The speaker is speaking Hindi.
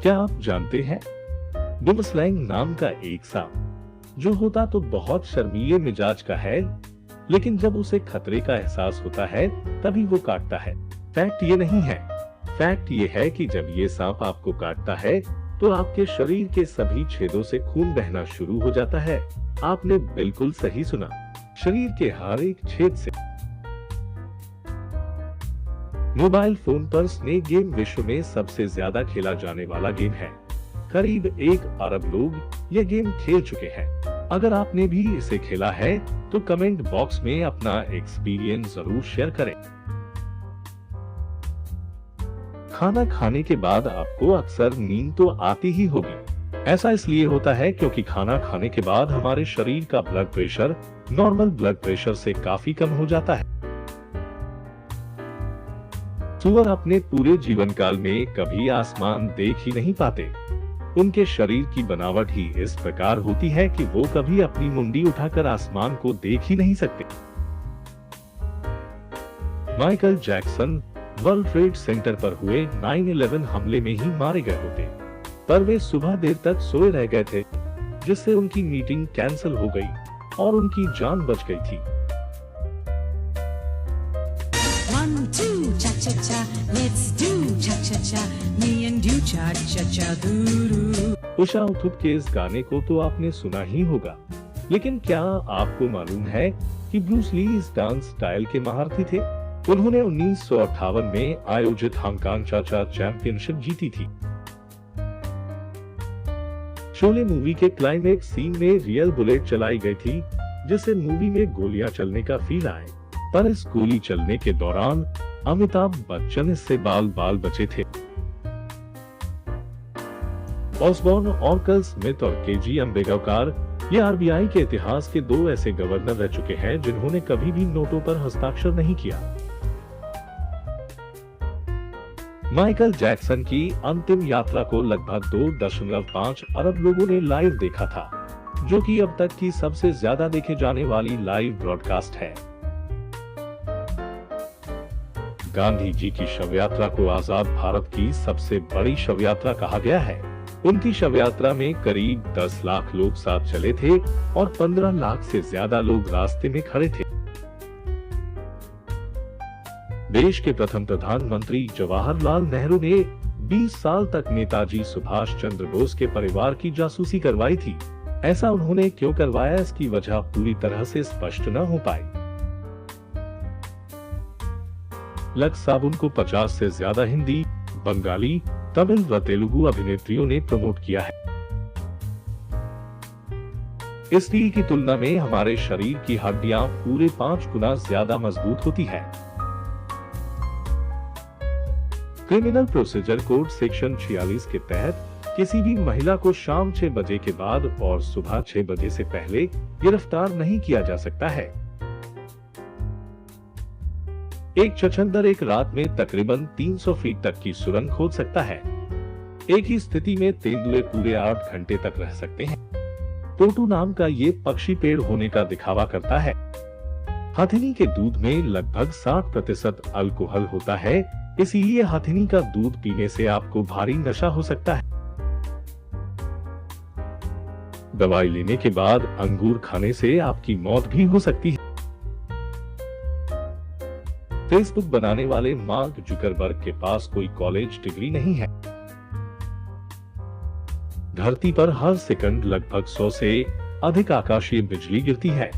क्या आप जानते हैं बुमस्लैंग नाम का एक सांप जो होता तो बहुत शर्मीले मिजाज का है, लेकिन जब उसे खतरे का एहसास होता है तभी वो काटता है। फैक्ट ये नहीं है, फैक्ट ये है कि जब ये सांप आपको काटता है तो आपके शरीर के सभी छेदों से खून बहना शुरू हो जाता है। आपने बिल्कुल सही सुना, शरीर के हर एक छेद से। मोबाइल फोन पर स्नेक गेम विश्व में सबसे ज्यादा खेला जाने वाला गेम है। करीब 1 अरब लोग ये गेम खेल चुके हैं। अगर आपने भी इसे खेला है तो कमेंट बॉक्स में अपना एक्सपीरियंस जरूर शेयर करें। खाना खाने के बाद आपको अक्सर नींद तो आती ही होगी। ऐसा इसलिए होता है क्योंकि खाना खाने के बाद हमारे शरीर का blood pressure normal blood pressure से काफी कम हो जाता है। सूअर अपने पूरे जीवन काल में कभी आसमान देख ही नहीं पाते। उनके शरीर की बनावट ही इस प्रकार होती है कि वो कभी अपनी मुंडी उठाकर आसमान को देख ही नहीं सकते। Michael Jackson world trade centre पर हुए 9/11 हमले में ही मारे गए होते, पर वे सुबह देर तक सोए रह गए थे, जिससे उनकी मीटिंग कैंसिल हो गई और उनकी जान बच गई थी। 1 2 cha cha cha, let's do cha cha cha, me and you cha cha cha doo. Usha Uthup के इस गाने को तो आपने सुना ही होगा, लेकिन क्या आपको मालूम है कि ब्रूस ली इस डांस स्टाइल के महारथी थे? उन्होंने 1958 में आयोजित हांगकांग चा चा चैंपियनशिप जीती थी। शोले मूवी के क्लाइमेक्स सीन में रियल बुलेट चलाई गई थी, जिससे मूवी में गोलियां चलने का फील आए, पर इस गोली चलने के दौरान अमिताभ बच्चन इससे बाल बाल बचे थे। ऑसबॉर्न, ऑर्कल स्मिथ और केजी अम्बेगावकार ये आरबीआई के इतिहास के 2 ऐसे गवर्नर रह चुके हैं जिन्होंने कभी भी नोटों पर हस्ताक्षर नहीं किया। माइकल जैक्सन की अंतिम यात्रा को लगभग 2.5 अरब लोगों ने लाइव देखा था, जो कि अब तक की सबसे ज्यादा देखे जाने वाली लाइव ब्रॉडकास्ट है। गांधी जी की शव यात्रा को आजाद भारत की सबसे बड़ी शव यात्रा कहा गया है। उनकी शव यात्रा में करीब 10 लाख लोग साथ चले थे और 15 लाख से ज्यादा लोग रास्ते में खड़े थे। देश के प्रथम प्रधानमंत्री जवाहरलाल नेहरू ने 20 साल तक नेताजी सुभाष चंद्र बोस के परिवार की जासूसी करवाई थी। ऐसा उन्होंने क्यों करवाया, इसकी वजह पूरी तरह से स्पष्ट न हो पाई। लक्स साबुन को 50 से ज्यादा हिंदी, बंगाली, तमिल व तेलुगु अभिनेत्रियों ने प्रमोट किया है। इस स्टील की तुलना में हमारे शरीर की हड्डियां पूरे 5 गुना ज्यादा मजबूत होती है। क्रिमिनल प्रोसीजर कोड सेक्शन 46 के तहत किसी भी महिला को शाम 6 बजे के बाद और सुबह 6 बजे से पहले गिरफ्तार नहीं किया जा सकता है। एक छछंदर एक रात में तकरीबन 300 फीट तक की सुरंग खोद सकता है। एक ही स्थिति में तेंदुए पूरे 8 घंटे तक रह सकते हैं। टोटू नाम का ये पक्षी पेड़ होने का दिखावा करता है। हथिनी के दूध में लगभग 60% अल्कोहल होता है, इसीलिए हथिनी का दूध पीने से आपको भारी नशा हो सकता है। दवाई लेने के बाद अंगूर खाने से आपकी मौत भी हो सकती है। फेसबुक बनाने वाले मार्क जुकरबर्ग के पास कोई कॉलेज डिग्री नहीं है। धरती पर हर सेकंड लगभग 100 से अधिक आकाशीय बिजली गिरती है।